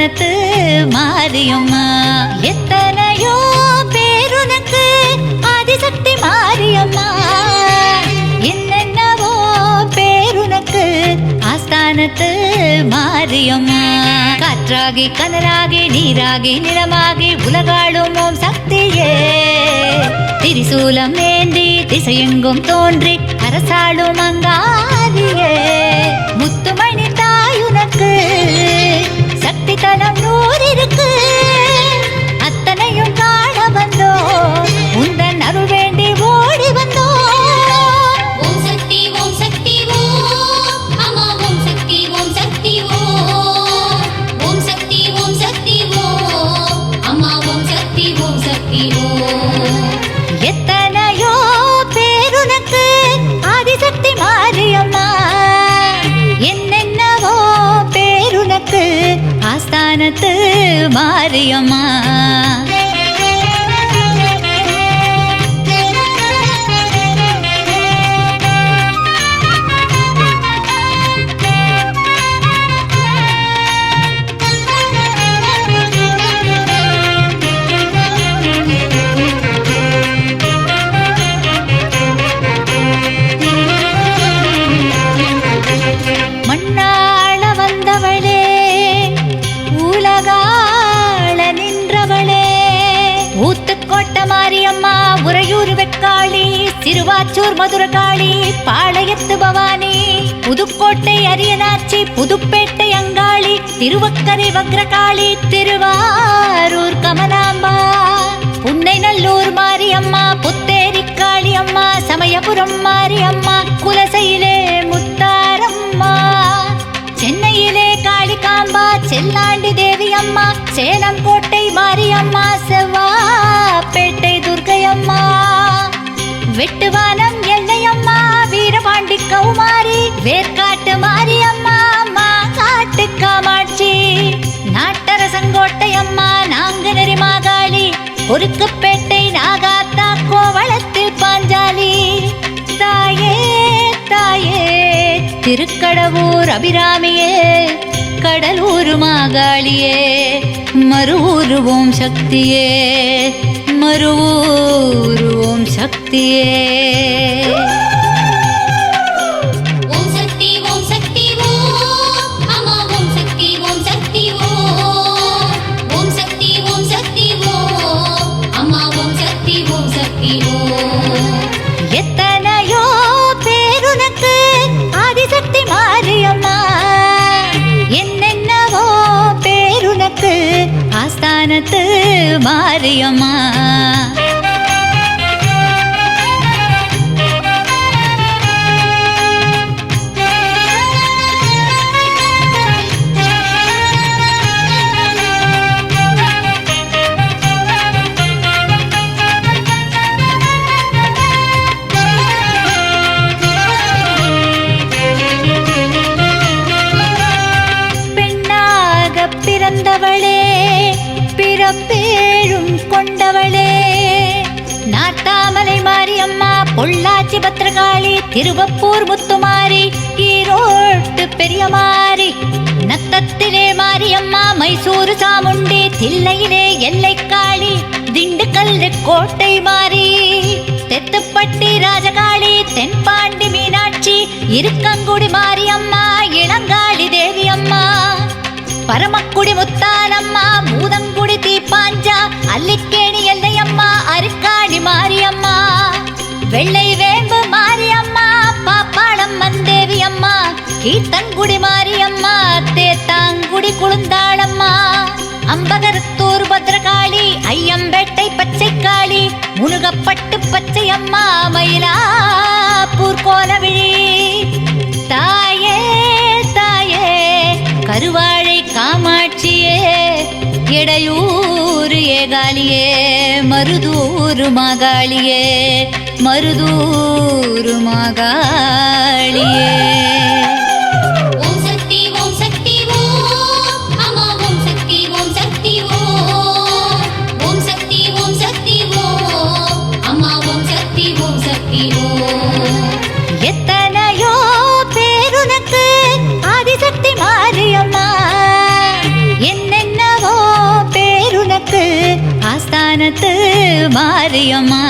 ஆஸ்தானத்து மாரியம்மா. எத்தனையோ பேருனக்கு ஆதிசக்தி மாரியம்மா. என்னென்னவோ பேருனக்கு ஆஸ்தானத்து மாரியம்மா. காற்றாகி கனலாகி நீராகி நிலமாகி உலகாளும் ஓம் சக்தியே. திரிசூலம் ஏந்தி திசையெங்கும் தோன்றி அரசாளும் அங்காரியே. முத்துமணி தாயுனக்கு சக்தி தலம் 100 இருக்கு. அத்தனையும் காண வந்தோ உந்தன் அருள் வேண்டி ஓடி வந்தோ. ஓம் சக்தி ஓம் சக்தி ஓம் அம்மா ஓம் சக்தி ஓம் சக்தி ஓம். ஓம் சக்தி ஓம் சக்தி ஓம் அம்மா ஓம் சக்தி ஓம் சக்தி ஓம். எத்தனையோ பேருனக்கு ஆதிசக்தி மாரியம்மா. என்னென்னவோ பேருனக்கு ஆஸ்தானத்து மாரியம்மா. மண்ணாள வந்தவளே உலகாள நின்றவளே. ஊத்துக்கோட்டை மாரியம்மா உறையூர் வெக்காளி சிறுவாச்சூர் மதுரகாளி பாளையத்து பவானி புதுக்கோட்டை அரியனாச்சி புதுப்பேட்டை அங்காளி திருவக்கரை வக்ரகாளி திருவாரூர் கமலாம்பா புன்னைநல்லூர் மாரியம்மா புத்தேரி காளியம்மா சமயபுரம் மாரியம்மா குலசையிலே முத்தாரம்மா சென்னையிலே காளிகாம்பா செல்லாண்டி தேவியம்மா சேலம் கோட்டை மாரியம்மா செவ்வாப்பேட்டை துர்க்கையம்மா வெட்டுவானம் எல்லையம்மா வீரபாண்டி கௌமாரி வேர்க்காட்டு மாரியம்மா மாங்காட்டு காமாட்சி நாட்டரசங்கோட்டையம்மா நாங்குநெறி மாகாளி குறுக்குப்பேட்டை நாகாத்தா கோவளத்தில் பாஞ்சாலி. தாயே தாயே திருக்கடவூர் அபிராமியே கடலூர் மாகாளியே மருவூர் ஓம் சக்தியே மருவூர் ஓம் சக்தியே. ஓம் சக்தி ஓம் சக்தி ஓம் அம்மா ஓம் சக்தி ஓம் சக்தி ஓம். ஓம் சக்தி ஓம் சக்தி ஓம் அம்மா ஓம் சக்தி ஓம் சக்தி ஓம். எத்தனையோ பேருனக்கு ஆதிசக்தி மாரியம்மா. என்னென்னவோ பேருனக்கு ஆஸ்தானத்து மாரியம்மா. பிறந்தவளே பிறப்பேழும் கொண்டவளே நாட்டாமலை மாரியம்மா பொள்ளாச்சி பத்திரகாளி திருவப்பூர் முத்துமாரி ஈரோட்டு பெரியமாரி நத்தத்திலே மாரியம்மா மைசூரு சாமுண்டி தில்லையிலே எல்லைக்காளி திண்டுக்கல் கோட்டை மாரி தெத்துப்பட்டி ராஜகாளி தென்பாண்டி மீனாட்சி இருக்கங்குடி மாரியம்மா இளங்காளி தேவியம்மா பரமக்குடி முத்தானம்மா பூதங்குடி தீப்பாஞ்சா அல்லிக்கேணி எல்லையம்மா அருக்காணி மாரியம்மா வெள்ளை வேம்பு மாரியம்மா பாப்பாளம் மந்தேவியம்மா கீர்த்தங்குடி மாரியம்மா தேத்தாங்குடி குளுந்தாளம்மா அம்பகரத்தூர் பத்ரகாளி ஐயம்பேட்டை பச்சைக்காளி முனுகப்பட்டு பச்சையம்மா மயிலாப்பூர் கோலவிழி. தாயே தாயே கருவாழை காமாட்சியே எடையூர் ஏகாலியே மருதூர் மாகாளியே மருதூர் மாகாளியே. ஓம் சக்தி ஓம் சக்தி ஓம் அம்மா ஓம் சக்தி ஓம் சக்தி ஓம். ஓம் சக்தி ஓம் சக்தி ஓம் அம்மா ஓம் சக்தி ஓம் சக்தி ஓம். எத்தனையோ பேருனக்கு ஆதிசக்தி மாரியம்மா. என்னென்ன ஆஸ்தானத்து மாரியம்மா.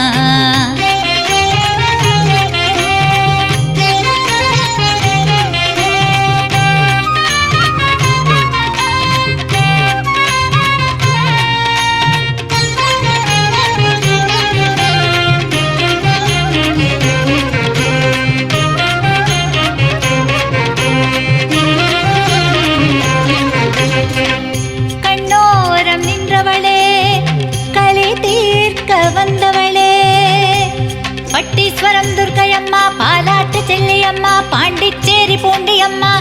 கண்ணோரம் நின்றவளே, களி தீர்க்க வந்தவளே, பட்டீஸ்வரம் துர்க்கையம்மா, பாலாட்டு செல்லியம்மா, பாண்டிச்சேரி பூண்டியம்மா,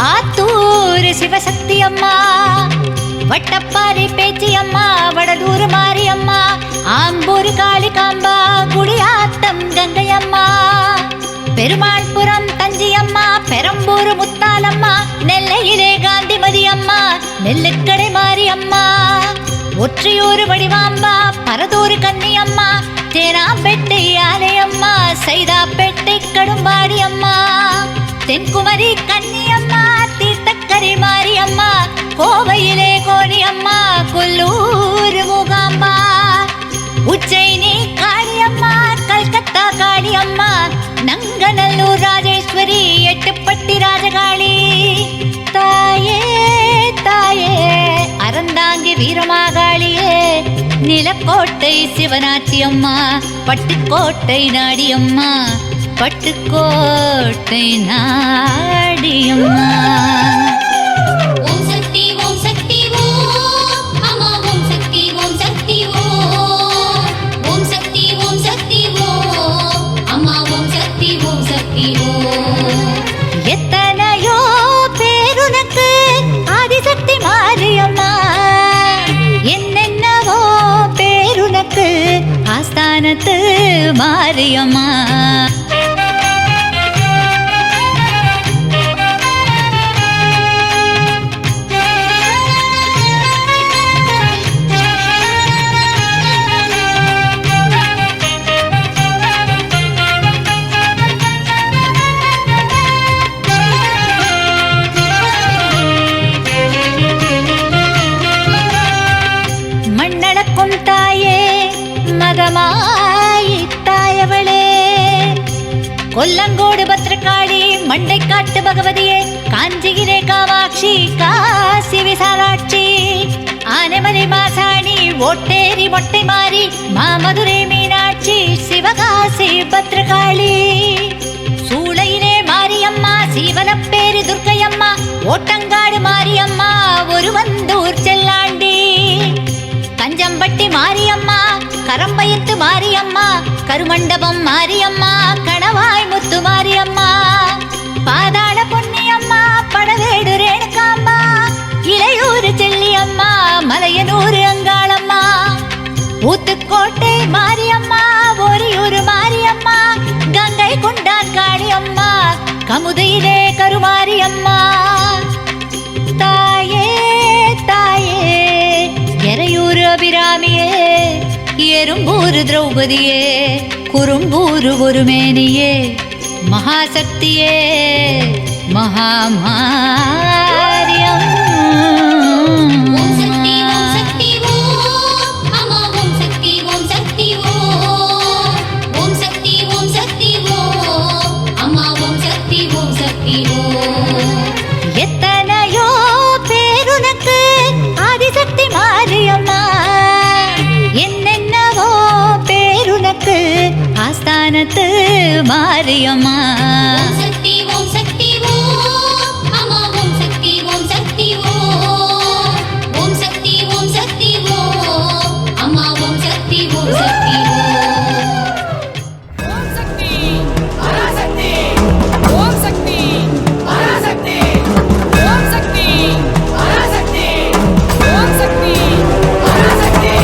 ஆத்தூர் சிவசக்தி அம்மா, வட்டப்பாறை பேச்சியம்மா, வடலூர் மாரியம்மா, ஆம்பூர் காளிகாம்பா, குடியாத்தம் கங்கையம்மா, பெருமாள்புரம் தஞ்சியம்மா, பெரம்பூர் முத்தாலம்மா, நெல்லையிலே காந்திமதி அம்மா, நெல்லுக்கடை மாரியம்மா, ஒற்றியூர் வடிவாம்பா, பரதூர் கன்னியம்மா, தேனாம்பேட்டை ஆலயம்மா, சைதாப்பேட்டை கடும்பாடி அம்மா, தென்குமரி கன்னியம்மா, தீர்த்தக்கரை மாரியம்மா, கோவையிலே கோணியம்மா, கொல்லூர் மூகாம்பா, உஜ்ஜயினி காளியம்மா, கல்கத்தா காளியம்மா, நங்கநல்லூர் ராஜேஸ்வரி, எட்டுப்பட்டி ராஜகாளி. தாயே தாயே அறந்தாங்கி வீரமாகாளியே, நிலக்கோட்டை சிவனாட்சி அம்மா, பட்டுக்கோட்டை நாடியம்மா, பட்டுக்கோட்டை நாடியம்மா. ஓம் சக்தி ஓம் சக்தி ஓம் அம்மா ஓம் சக்தி ஓம் சக்தி ஓம். ஓம் சக்தி ஓம் சக்தி ஓம் அம்மா ஓம் சக்தி ஓம் சக்தி ஓம். எத்தனையோ பேருனக்கு ஆதிசக்தி மாரியம்மா, என்னென்னவோ பேருனக்கு ஆஸ்தானத்து மாரியம்மா. மண்ணளக்கும் தாயே, மகமாயி தாயவளே, கொல்லங்கோடு பத்ரகாளி, மண்டைக்காட்டு பகவதியே, காஞ்சிகிரே காமாட்சி, காசி விசாலாட்சி, ஆனைமலை மாசாணி, ஓட்டேரி மொட்டை மாறி, மாமதுரை மீனாட்சி, சிவகாசி பத்ரகாளி, சூளையிலே மாரியம்மா, சீவலப்பேரி துர்க்கையம்மா, ஓட்டங்காடு மாரியம்மா, ஒருவந்தூர் செல்லாண்டி, கஞ்சம்பட்டி மாரியம்மா, கரம்பயத்து மாரியம்மா, கருமண்டபம் மாரியம்மா, கணவாய் முத்து மாரியம்மா, பாதாள பொன்னியம்மா, படவேடு ரேணுகாம்பா, இளையூர் செல்லியம்மா, மலையனூர் அங்காளம்மா, ஊத்துக்கோட்டை மாரியம்மா, ஒரியூர் மாரியம்மா, கங்கை கொண்டான் காளியம்மா, கமுதையிலே கருமாரியம்மா. தாயே தாயே எறையூர் அபிராமியே, எறும்பூர் திரௌபதியே, குறும்பூர் ஒருமேனியே, மகாசக்தியே, மகாமாரியம். ஓம் சக்தி ஓம் சக்தி ஓம் அம்மா ஓம் சக்தி ஓம் சக்தி ஓம். ஓம் சக்தி ஓம் சக்தி ஓம் அம்மா ஓம் சக்தி ஓம் சக்தி ஓம். எத்தனையோ பேருனக்கு ஆதிசக்தி மாரியம்மா, என்னென்னவோ பேருனக்கு ஆஸ்தானத்து மாரியம்மா. ஓம் சக்தி ஓம் சக்தி ஓம் அம்மா ஓம் சக்தி ஓம் சக்தி ஓம். ஓம் சக்தி ஓம் சக்தி ஓம் அம்மா ஓம் சக்தி ஓம் சக்தி ஓம். ஓம் சக்தி பராசக்தி ஓம் சக்தி பராசக்தி ஓம் சக்தி பராசக்தி ஓம் சக்தி பராசக்தி.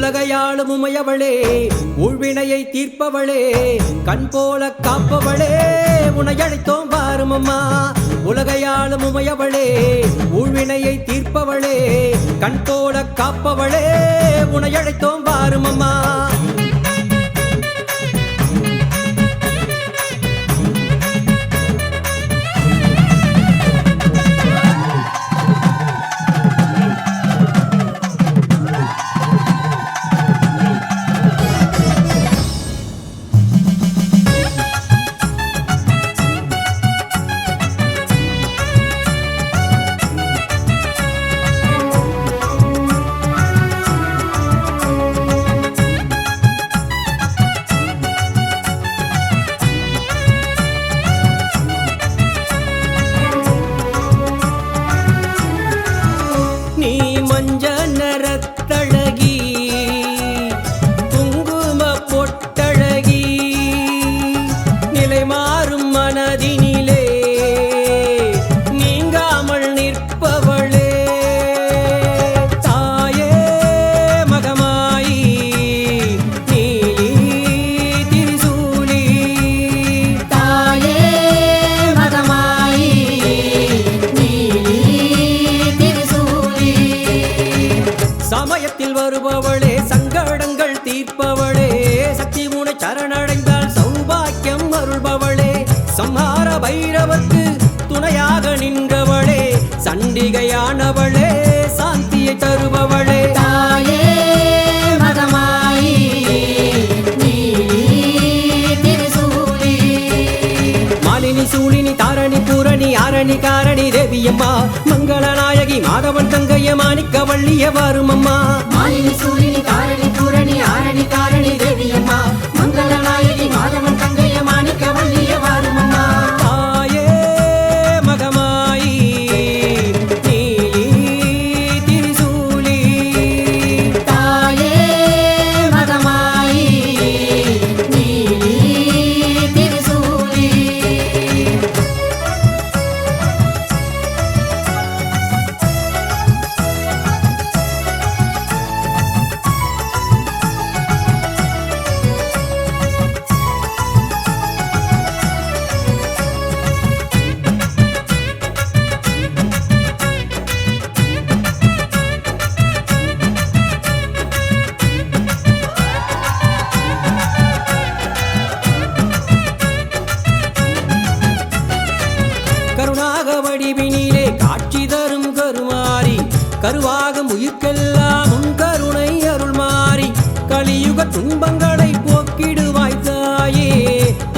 உலகையாளும் உமையவளே ஊழ்வினையை தீர்ப்பவளே கண் போல காப்பவளே உன்னை அழைத்தோம் வாரும் அம்மா உலகையாளும் உமையவளே ஊழ்வினையை தீர்ப்பவளே கண் போல காப்பவளே உன்னை அழைத்தோம் வாரும் அம்மா வருபவளே சங்கடங்கள் தீர்ப்பவளே சக்தி உனை சரணடைந்தால் சௌபாக்கியம் அருள்பவளே சம்ஹார பைரவர்க்கு துணையாக நின்றவளே சண்டிகையானவளே சாந்தியை தருபவளே தாயே மகமாயி திருசூலி மாலினி சூலினி தாரணி பூரணி ஆரணி காரணி தேவியம்மா மங்களநாயகி மாதவன் தங்கைய மாணிக்க வள்ளிய வாரும் அம்மா மாலினி சூலினி தாரணி பூரணி ஆரணி காரணி தேவியம்மா மங்களநாயகி மாதவன் தங்கைய மாணிக்க வள்ளிய வாரும் அம்மா தாயே மகமாயி திருசூலி தாயே மகமாயி திருசூலி கருணாக வடிவினிலே காட்சி தரும் கருமாரி கருவாகும் உயிர்க்கெல்லாம் உன் கருணை அருள் மாறி கலியுக துன்பங்களை போக்கிடுவாய் தாயே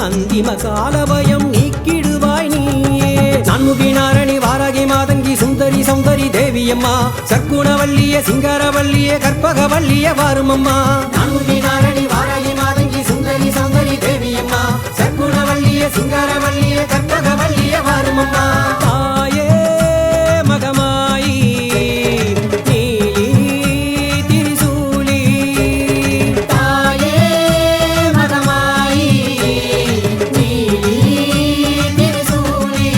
அந்திம கால பயம் நீக்கிடுவாய் நீயே நான்முகி நாரணி வாராகி மாதங்கி சுந்தரி சௌந்தரி தேவியம்மா சற்குணவல்லிய சிங்காரவல்லிய கற்பகவல்லிய வாரும் அம்மா நான்முகி நாரணி வாராகி மாதங்கி சுந்தரி சௌந்தரி தேவியம்மா சற்குணவல்லிய சிங்காரவல்லிய கற்பகவல்லிய வாரும் அம்மா தாயே மகமாயி திருசூலி தாயே மகமாயி திருசூலி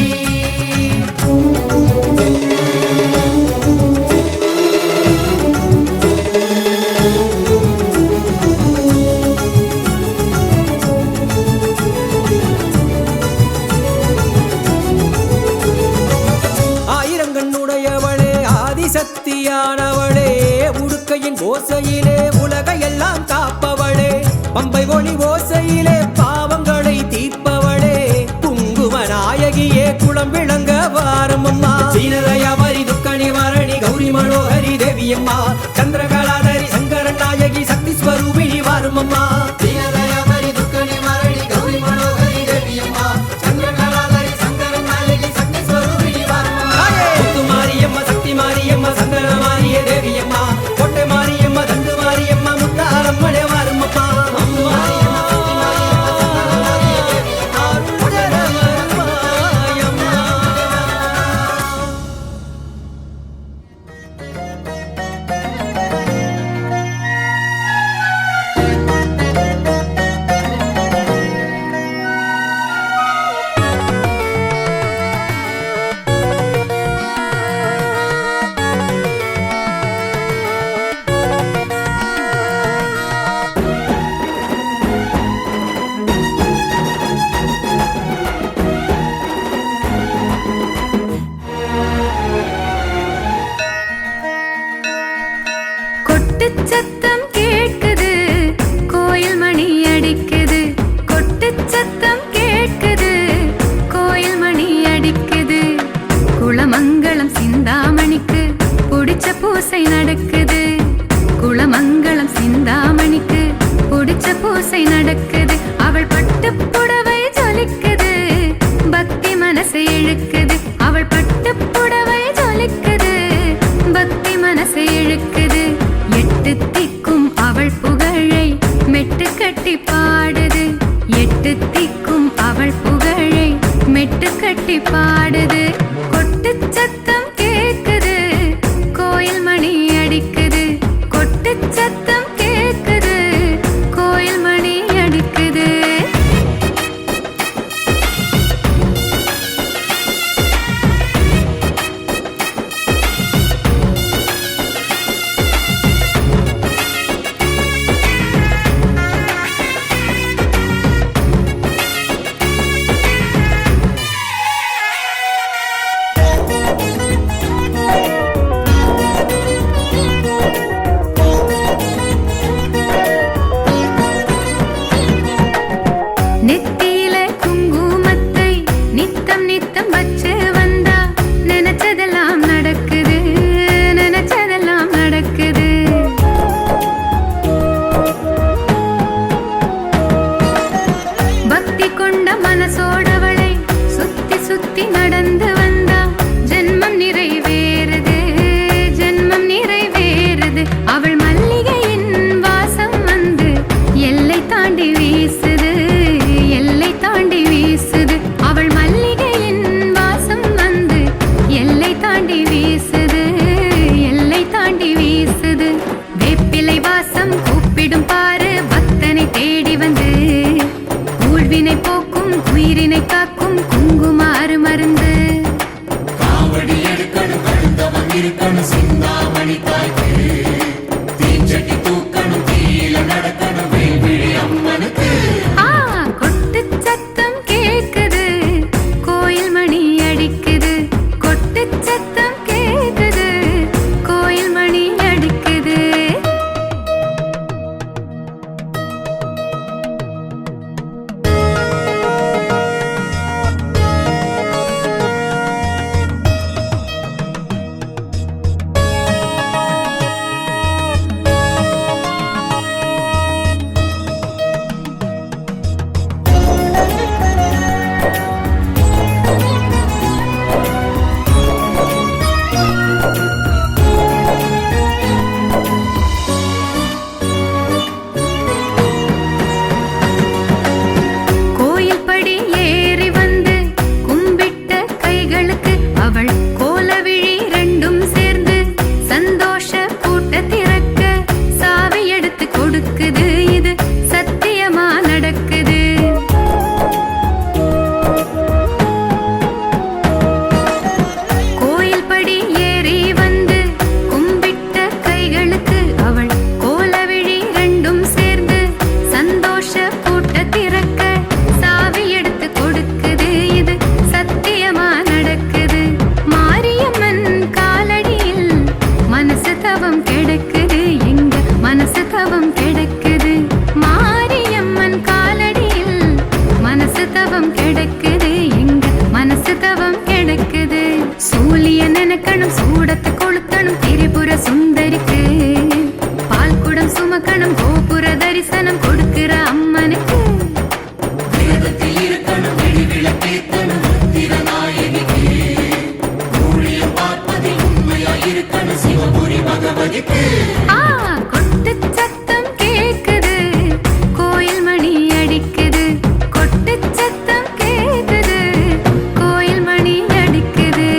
ஆயிரங்கண்ணுடையவளே ஆதிசக்தியானவளே உடுக்கையின் ஓசையிலே உலகையெல்லாம் காப்பவளே பம்பை ஒளி ஓசையிலே பாவங்களை தீர்ப்பவளே குங்கும நாயகியே குளம் விளங்க வாரும் அம்மா சீனதயாவரி துக்க நிவாரணி கௌரி மனோகரி தேவியம்மா சந்திரகலாதரி சங்கரன் நாயகி சக்தி ஸ்வரூபிணி வாரும் அம்மா தீனதயாவரி துக்க நிவாரணி கௌரி மனோகரி தேவியம்மா சந்திரகலாதரி சங்கரன் நாயகி சக்தி ஸ்வரூபிணி வாரும் அம்மா முத்து மாரியம்மா சக்தி மாரியம்மா சந்தன மாரிய தேவியம்மா கொட்டை மாரியம்மா தண்டு மாரியம்மா முத்தாரம்மனே வாரும் அம்மா பூசை நடக்குது. குளமங்கலம் சிந்தாமணிக்கு பிடிச்ச பூசை நடக்குது. அவள் பட்டு புடவை ஜொலிக்குது, பக்தி மனசை இழுக்குது. அவள் பட்டு புடவை ஜொலிக்குது, பக்தி மனசை இழுக்குது. எட்டு திக்கும் அவள் புகழை மெட்டு கட்டி பாடுது. எட்டு திக்கும் அவள் புகழை மெட்டு கட்டி பாடுது. கொட்டு சத்தம் கேக்குது, கோயில் மணி அடிக்குது. கொட்டு சத்தம் கேக்குது, கோயில் மணி அடிக்குது. நெத்தியில குங்குமத்தை நித்தம் நித்தம் வச்சு வந்தா நினைச்சதெல்லாம் நடக்குது, நினைச்சதெல்லாம் நடக்குது. பக்தி கொண்ட மனசோடவளை சுத்தி சுத்தி நடந்து வந்தா ஜென்மம் நிறைவேறுது, ஜென்மம் நிறைவேறுது. அவள் மல்லிகையின் வாசம் வந்து எல்லை தாண்டி வீசுது, எல்லை தாண்டி வீசுது. அவள் மல்லிகையின் வாசம் வந்து எல்லை தாண்டி வீசுது, எல்லை தாண்டி வீசுது. வேப்பிலை வாசம் கூப்பிடும் பாரு பக்தனை தேடி வந்து, ஊழ்வினை போக்கும் உயிரினை காக்கும் குங்குமாறு மருந்து. காவடி எடுக்கணும், கழுத்தவன் இருக்கணும், சிந்தாமணி தாய்க்கு தீச்சட்டி தூக்கணும், தீயில நடக்கணும், வேல்விழி அம்மனுக்கு. ஆ, கொட்டு சத்தம் கேக்குது, கோயில் மணி அடிக்குது. கொட்டு சத்தம் கேக்குது, கோயில் மணி அடிக்குது. கோயில் படி ஏறி வந்து கும்பிட்ட கைகளுக்கு அவள் கோலவிழி ரெண்டும் சேர்ந்து சந்தோஷ பூட்ட திறக்க சாவி எடுத்து கொடுக்குது. இது சத்தியமா நடக்குது. கோயில் படி ஏறி வந்து கும்பிட்ட கைகளுக்கு அவள் கோலவிழி ரெண்டும் சேர்ந்து சந்தோஷ பூட்ட திறக்க சாவி எடுத்து கொடுக்குது. இது சத்தியமா நடக்குது. மாரியம்மன் காலடியில் மனசு தவம் கிடக்குது, எங்க மனசு தவம் கிடக்குது. மாரியம்மன் காலடியில் மனசு தவம் கிடக்குது, எங்க மனசு தவம் கிடக்குது. சூலிய நினைக்கணும், சூடத்தை கொளுத்தணும், திரிபுர சுந்தரிக்கு பால் குடம் சுமக்கணும், கோபுர தரிசனம் கொடுக்கிற அம்மனுக்கு. விரதத்தில் இருக்கணும், வெடி விளக்கேற்றணும், முத்திரநாயகிக்கு ஊழியம் பார்ப்பதில் உண்மையாய் இருக்கணும், சிவபுரி பகவதிக்கு. ஆ, கொட்டு சத்தம் கேக்குது, கோயில் மணி அடிக்குது. கொட்டு சத்தம் கேக்குது, கோயில் மணி அடிக்குது.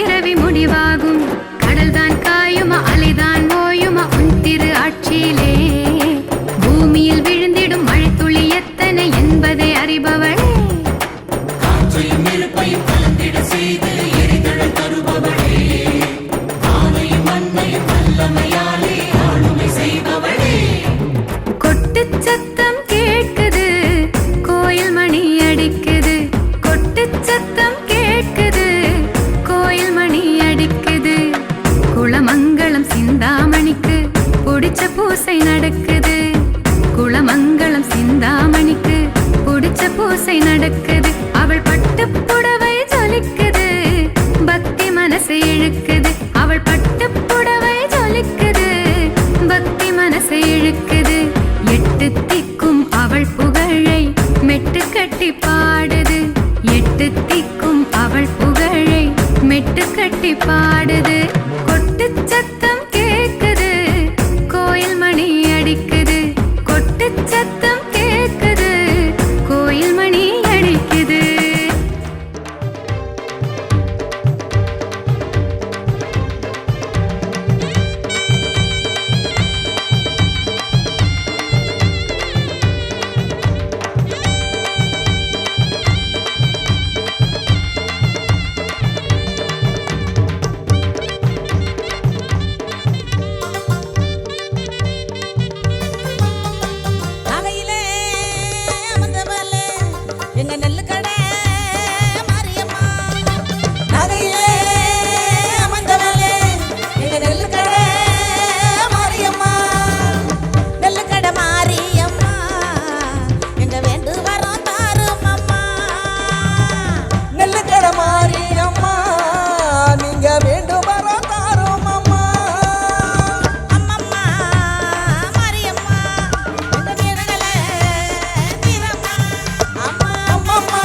பிறவி முடிவாகும் கடல்தான் காயுமா அலைதான் ஓயுமா உன் திரு ஆட்சியிலே பூமியில் விழுந்திடும் மழை துளி எத்தனை என்பதை அறிபவளே காற்றையும் நெருப்பையும் கலந்திட செய்து எரிதழல் தருபவளே வானையும் மண்ணையும் வல்லமையாலே ஆளுமை செய்பவளே கொட்டு சத்தம் கேட்குது கோயில் மணி அடிக்குது கொட்டு சத்தம் கேட்குது கோயில் மணி அடிக்குது குளமங்கலம் சிந்தாமணிக்கு பிடிச்ச பூசை நடக்குது குளமங்கலம் சிந்தாமணிக்கு பிடிச்ச பூசை நடக்குது அவள் பட்டு புடவை ஜொலிக்குது பக்தி மனசை இழுக்குது அவள் பட்டு புடவை ஜொலிக்குது பக்தி மனசை இழுக்குது எட்டு திக்கும் அவள் புகழை மெட்டு கட்டி பாடுது எட்டு திக்கும் அவள் புகழை மெட்டு கட்டி பாடுது கொட்டு சத்தம் கேக்குது கோயில் மணி அடிக்குது கொட்டு சத்தம் கேக்குது கோயில் மணி அடிக்குது நகையிலே அமர்ந்தவளே எங்க நெல்லு கடை மாரியம்மா நகையிலே அமர்ந்தவளே எங்க நெல்லு கடை மாரியம்மா நெல்லு கடை மாரியம்மா எங்க வேண்டு வரோம் தாரும் அம்மா நெல்லு கடை மாரியம்மா நீங்க வேண்டு வரோம் தாரும் அம்மா அம்மம்மா மாரியம்மா எங்க வீரங்களே வீரம்மா அம்மா அம்மம்மா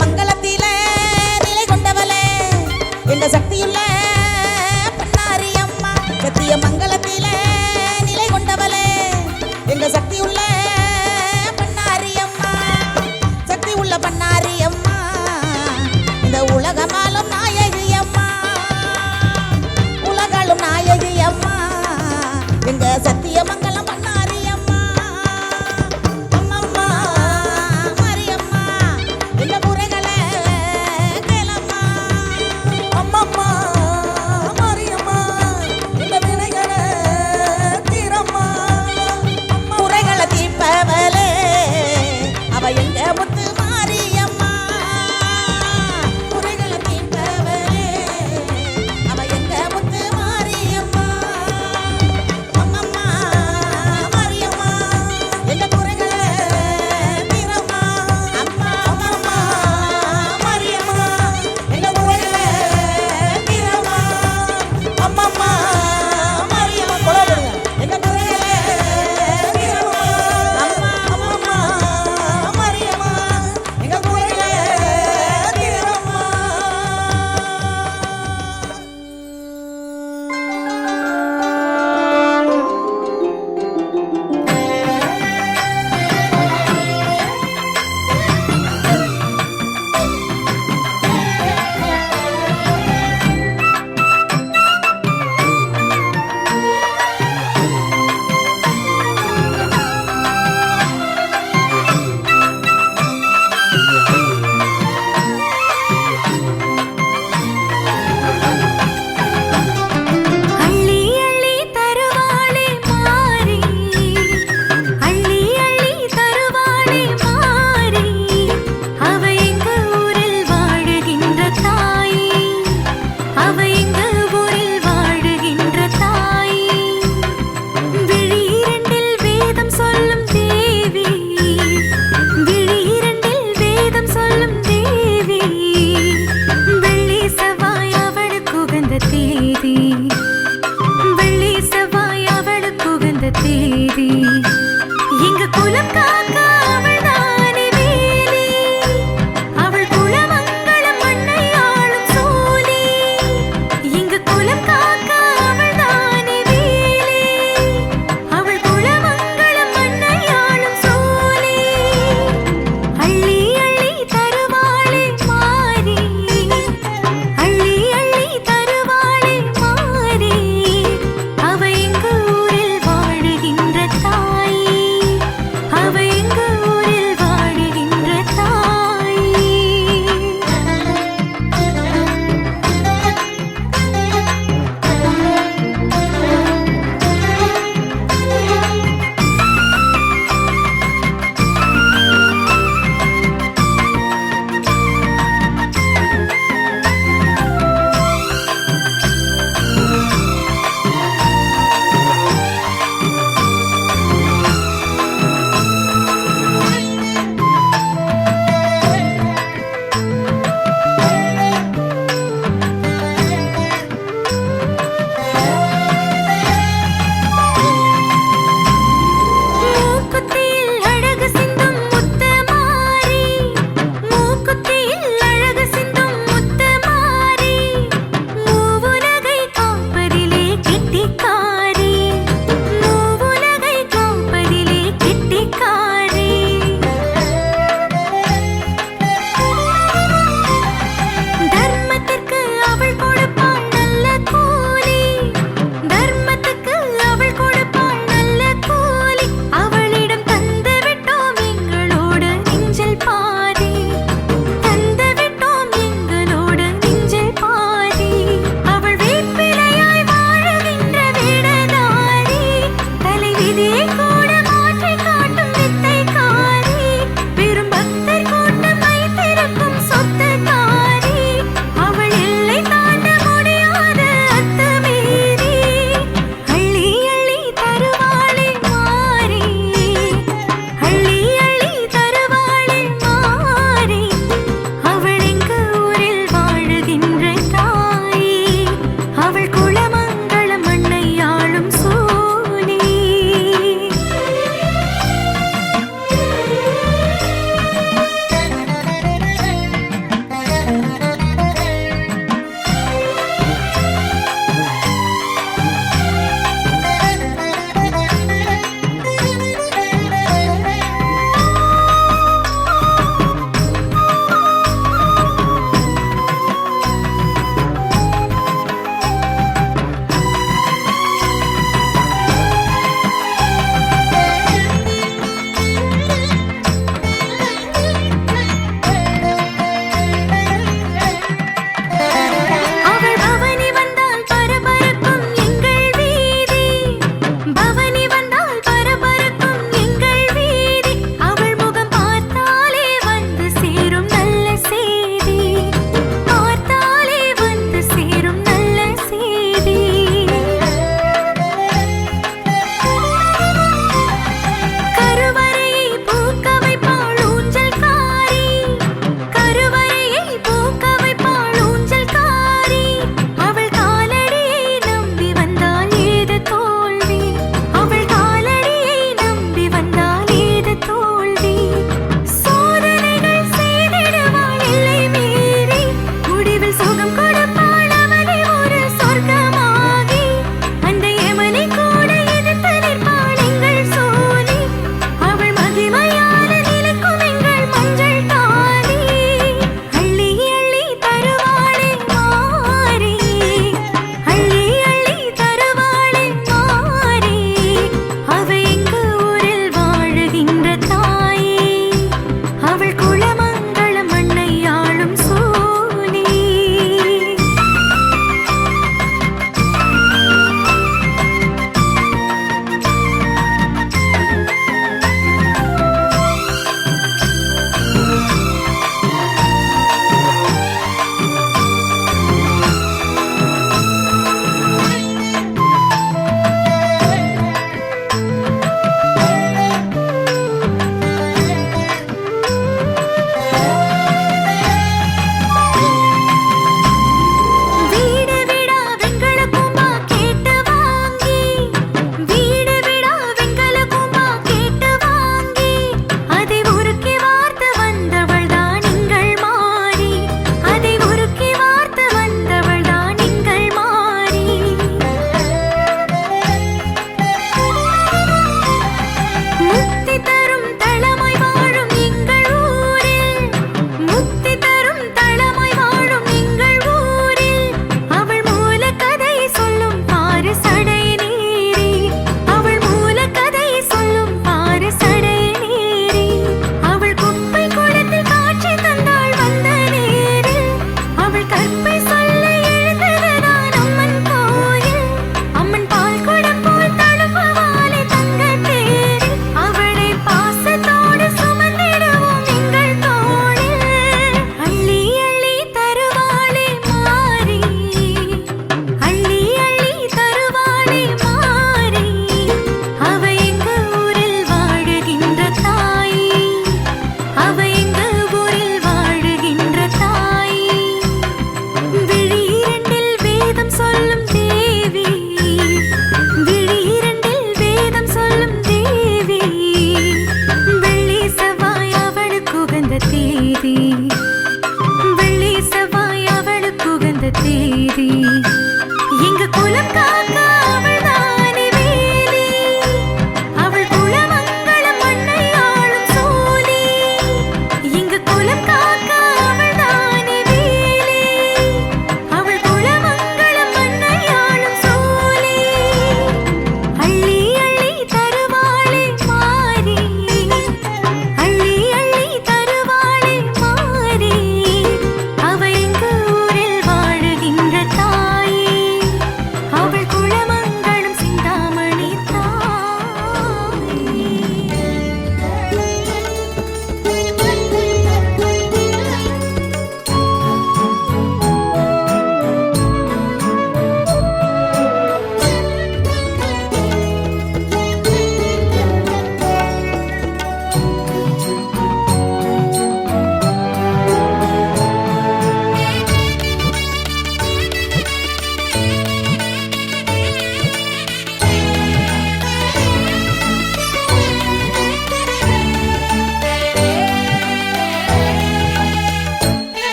மங்களத்தில நிலை கொண்டவளே எங்க சக்தியுள்ள பண்ணாரி அம்மா சத்திய மங்களத்தில நிலை கொண்டவளே எங்க சக்தியுள்ள பண்ணாரி அம்மா சக்தி உள்ள பண்ணாரி அம்மா இந்த உலகமாலும் நாயகி அம்மா உலகாலும் நாயகி அம்மா எங்க சத்திய மங்களம் பண்ணாரி அம்மா அம்மம்மா மாரியம்மா எங்க குறைகளை கேளம்மா அம்மம்மா மாரியம்மா எங்க வினைகளை தீரம்மா அம்மா குறைகளை தீர்ப்பவளே அவ எங்க முத்து மாரியம்மா குறைகளை தீர்ப்பவளே அவ எங்க முத்து மாரியம்மா அம்மம்மா மாரியம்மா எங்க குறைகளை தீரம்மா அம்மா அம்மம்மா மாரியம்மா எங்க குறைகளை தீரம்மா அம்மம்மா மாரியம்மா கொலப்படுங்க எங்க குறைகளை தீரம்மா அம்மா அம்மம்மா மாரியம்மா எங்க குறைகளை தீரம்மா அள்ளி அள்ளி தருவாளே மாறி அள்ளி அள்ளி தருவாளே மாறி அவ எங்க ஊரில் வாழுகின்ற தாய் அவ எங்க ஊரில் வாழுகின்ற தாய் விழிரண்டில் வேதம் சொல்லும் தேவி விழிரண்டில் வேதம் சொல்லும் தேவி வெள்ளி செவ்வாய் அவளுக்கு உகந்த தேதி வெள்ளி செவ்வாய் அவளுக்கு உகந்த தேதி எங்க குலம் காக்க அவள் தானே வேலி அவள் குலமங்களம் மண்ணை ஆளும் சோலி எங்க குலம் காக்க அவள் தானே வேலி அவள் குலமங்களம் மண்ணை ஆளும் சோலி அள்ளி அள்ளி தருவாளே மாறி அள்ளி அள்ளி தருவாளே மாறி அவ எங்க ஊரில் வாழுகின்ற தாய் அவ எங்க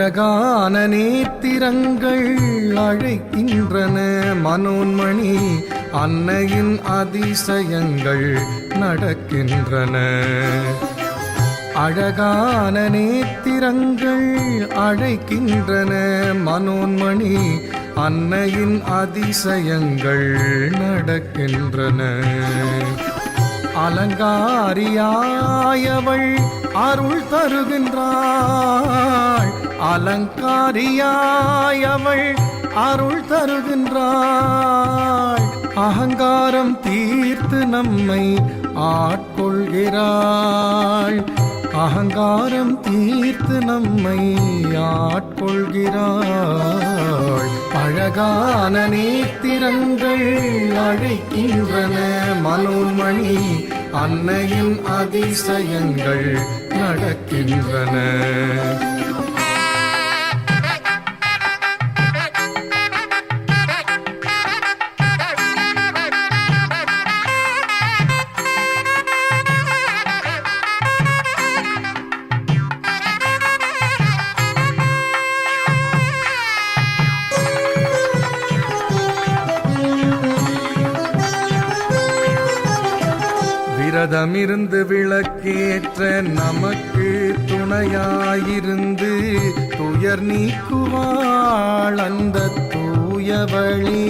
அழகான நேத்திரங்கள் அழைக்கின்றன மனோன்மணி அன்னையின் அதிசயங்கள் நடக்கின்றன. அழகான நேத்திரங்கள் அழைக்கின்றன மனோன்மணி அன்னையின் அதிசயங்கள் நடக்கின்றன. அலங்காரியாயவள் அருள் தருகின்றாள். அலங்காரியாயவள் அருள் தருகின்றாள். அகங்காரம் தீர்த்து நம்மை ஆட்கொள்கிறாள். அகங்காரம் தீர்த்து நம்மை ஆட்கொள்கிறாள். அழகான நேத்திரங்கள் அழைக்கின்றன மனோன்மணி அன்னையின் அதிசயங்கள் நடக்கின்றன. விரதமிருந்து விளக்கேற்ற நமக்கு துணையாயிருந்து துயர் நீக்குவாள் அந்த தூயவளே.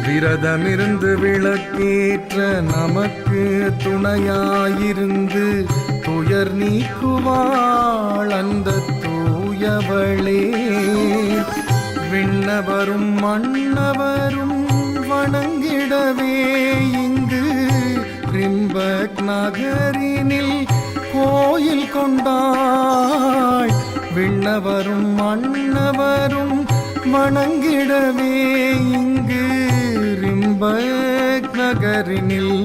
விரதமிருந்து விளக்கேற்ற நமக்கு துணையாயிருந்து துயர் நீக்குவாள் அந்த தூயவளே. விண்ணவரும் மன்னவரும் வணங்கிடவே இங்கு ரிம்பக் நகரினில் கோயில் கொண்டாள். விண்ணவரும் மன்னவரும் வணங்கிடவே இங்கு ரிம்பக் நகரினில்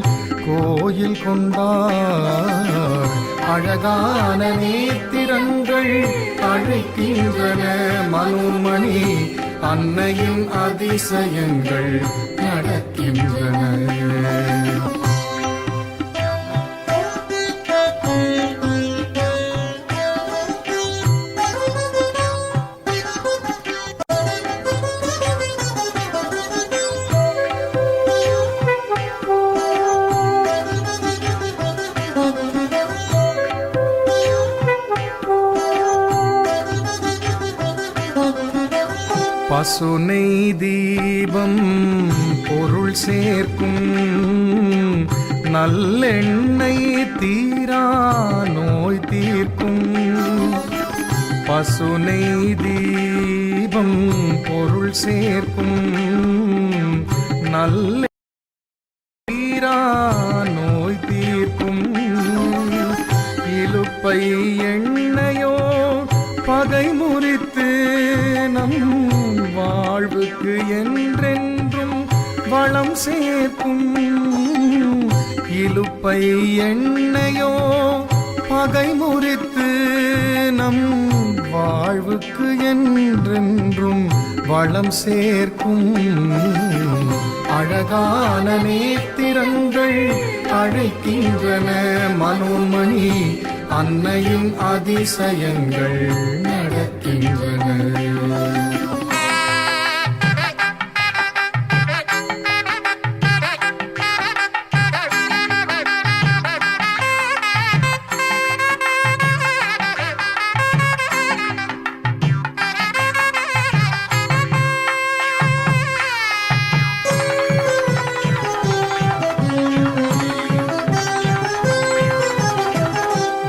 கோயில் கொண்டாள். அழகான நேத்திரங்கள் அழைக்கின்றன மனோன்மணி அன்னையின் அதிசயங்கள் நடக்கின்றன. பசுனை தீபம் பொருள் சேர்க்கும் நல்லெண்ணெய் தீரா நோய் தீர்க்கும். பசுனை தீபம் பொருள் சேர்க்கும் நல்ல தீரா நோய் தீர்க்கும். இலுப்பை எண்ணெயோ பகை முறித்து நம் வாழ்வுக்கு என்றென்றும் வளம் சேர்க்கும். இலுப்பை எண்ணெயோ பகை முறித்து நம் வாழ்வுக்கு என்றென்றும் வளம் சேர்க்கும். அழகான நேத்திரங்கள் அழைக்கின்றன மனோன்மணி அன்னையின் அதிசயங்கள் நடக்கின்றன.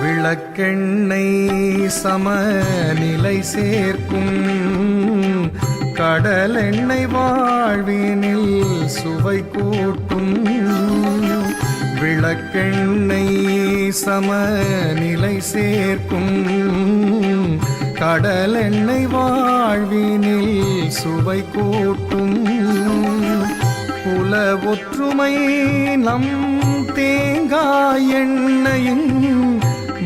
விளக்கெண்ணெய் சமநிலை சேர்க்கும் கடலெண்ணெய் வாழ்வினில் சுவை கூட்டும். விளக்கெண்ணெய் சமநிலை சேர்க்கும் கடலெண்ணெய் வாழ்வினில் சுவை கூட்டும். குல ஒற்றுமை நம் தேங்காய் எண்ணெயின்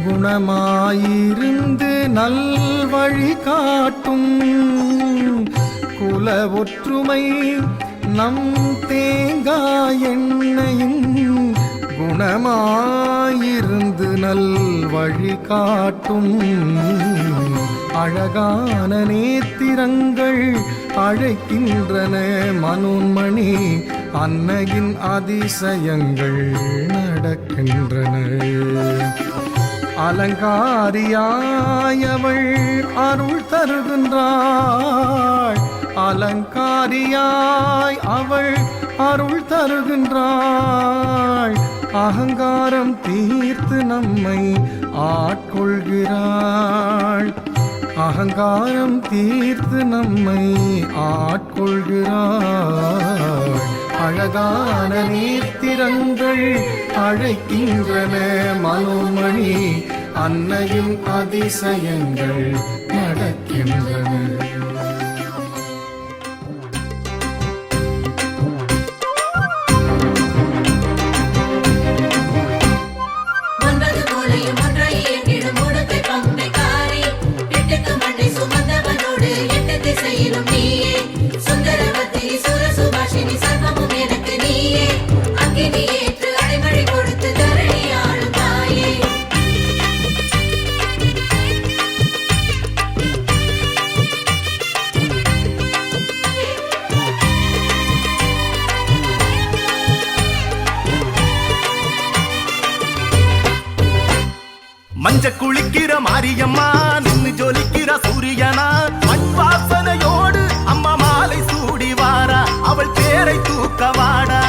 குணமாயிருந்து நல்வழி காட்டும். குல ஒற்றுமை நம் தேங்காய் எண்ணெயின் குணமாயிருந்து நல்வழி காட்டும். அழகான நேத்திரங்கள் அழைக்கின்றன மனோன்மணி அன்னையின் அதிசயங்கள் நடக்கின்றன அலங்காரியாய் அவள் அருள் தருகின்றாள் அலங்காரியாய் அவள் அருள் தருகின்றாள் அகங்காரம் தீர்த்து நம்மை ஆட்கொள்கிறாள் அகங்காரம் தீர்த்து நம்மை ஆட்கொள்கிறாள் அழகான நேத்திரங்கள் அழைக்கின்றன மனோமணி அன்னையும் அதிசயங்கள் நடக்கின்றன மஞ்ச குளிக்கிற மாரியம்மா நின்னு ஜொலிக்கிற சூரியனா மண் வாசனையோடு அம்மா மாலை சூடி வாரா அவள் பேரை தூக்க வாடா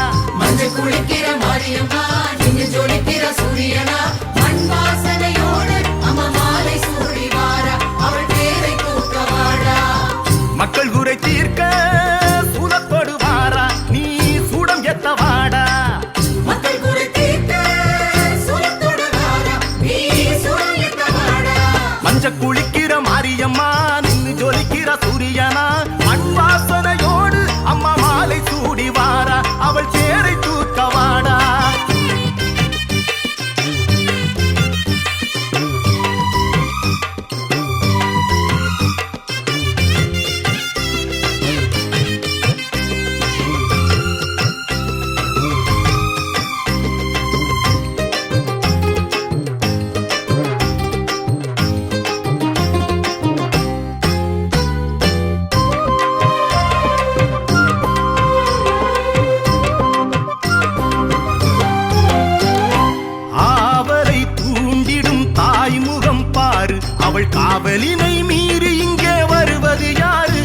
மஞ்ச குளிக்கிற மாரியம்மா நின்னு ஜொலிக்கிற சூரியனா மண் வாசனையோடு அம்மா மாலை சூடி வாரா அவள் பேரை தூக்க வாடா மக்கள் குறை தீர்க்க சூலத்தோடு வாரா நீ சூடம் எத்த வாடா மக்கள் குறை தீர்க்க சூலத்தோடு வாரா நீ சூடம் எத்த வாடா மஞ்ச குளிக்கிற மாரியம்மா நின்னு ஜொலிக்கிற சூரியனா மண் வாசனையோடு அம்மா மாலை சூடி வாரா அவள் பேரை தூக்க வாடா அவள் காவலினை மீறி இங்கே வருவது யாரு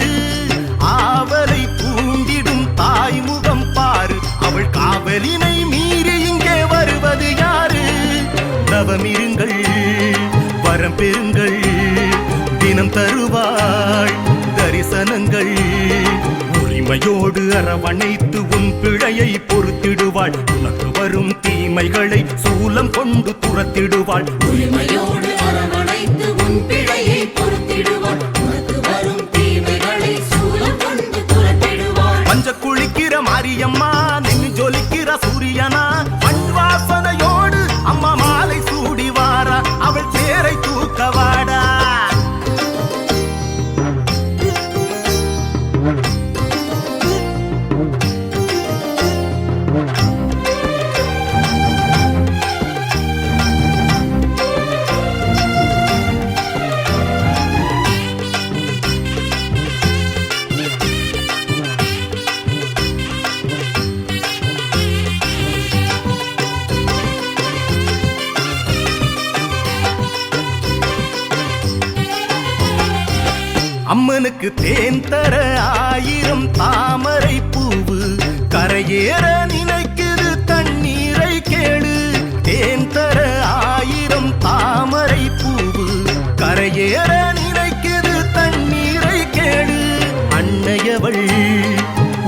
ஆவலை தூண்டிடும் தாய்முகம் பாரு அவள் காவலினை மீறி இங்கே வருவது யாரு தவமிருங்கள் வரம் பெறுங்கள் தினம் தருவாள் தரிசனங்கள் உரிமையோடு அரவணைத்து உன் பிழையை பொறுத்திடுவாள் உனக்கு வரும் தீமைகளை சூலம் கொண்டு துரத்திடுவாள் உரிமையோடு அரவணைத்து உன் பிழையை பொறுத்திடுவாள் உனக்கு வரும் தீமைகளை சூலம் கொண்டு துரத்திடுவாள் மஞ்ச குளிக்கிற மாரியம்மா நின்னு ஜொலிக்கிற சூரியனா மண் வாசனையோடு அம்மா மாலை சூடி வாரா அவள் பேரை தூக்க வாடா அம்மனுக்கு தேன் தர 1000 தாமரை பூவு கரையேற நினைக்குது தண்ணீரை கேளு தேன் தர 1000 தாமரை பூவு கரையேற நினைக்குது தண்ணீரை கேளு அன்னையவள்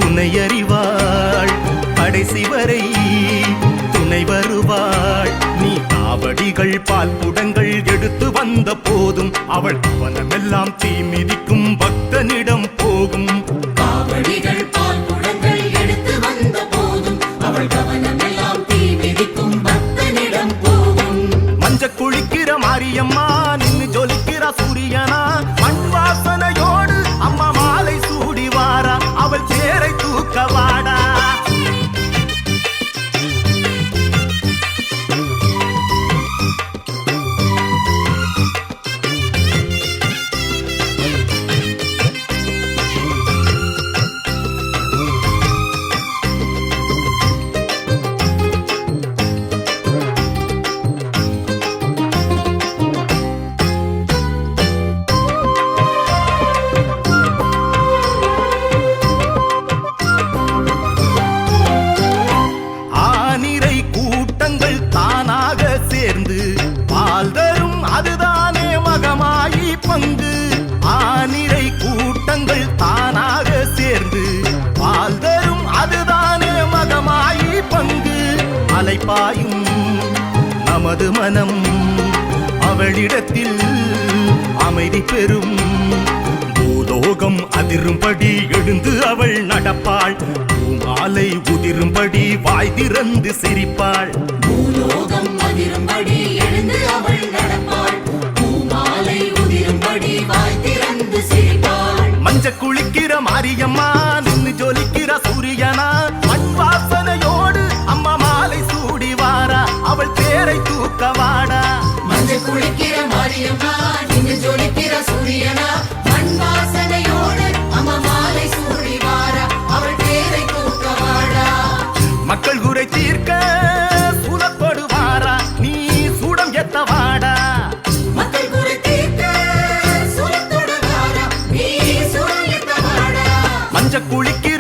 உன்னை அறிவாள் கடைசி வரை துணை வருவாள் நீ காவடிகள் பால் குடங்கள் எடுத்து வந்த போதும் அவள் கவனமெல்லாம் தீ மிதிக்கும் பக்தனிடம் போகும் காவடிகள் பால் குடங்கள் எடுத்து வந்த போதும் அவள் கவனமெல்லாம் தீ மிதிக்கும் பக்தனிடம் போகும் மஞ்ச குளிக்கிற மாரியம்மா நின்னு ஜொலிக்கிற சூரியனா மண் வாசனையோடு அம்மா மாலை சூடி வாரா அவள் பேரை தூக்க வாடா தாமரை பாயும் நமது மனம் அவளிடத்தில் அமைதி பெறும் பூலோகம் அதிரும்படி எழுந்து அவள் நடப்பாள் பூமாலை உதிரும்படி வாய் திறந்து சிரிப்பாள் பூலோகம் அதிரும்படி எழுந்து அவள் நடப்பாள் பூமாலை உதிரும்படி வாய் திறந்து சிரிப்பாள் மஞ்ச குளிக்கிற மாரியம்மா நின்னு ஜொலிக்கிற சூரியனா மண் வாசனையோடு அம்மா மாலை சூடி வாரா அவள் தேரை தூக்க வாடா மஞ்சள் குளிக்கிற மாரியம்மா நின்று ஜொலிக்கிற சூரியனா மண் வாசனையோடு அம்மா மாலை சூடி வாரா அவள் பேரை தூக்க வாடா மக்கள் குறை தீர்க்க சூழப்படு வாரா நீ சூடம் எத்த வாடா மக்கள் குறை தீர்க்க சூரத்தோடு வாரா நீ சூரயத்த வாடா மஞ்ச குளிக்கிற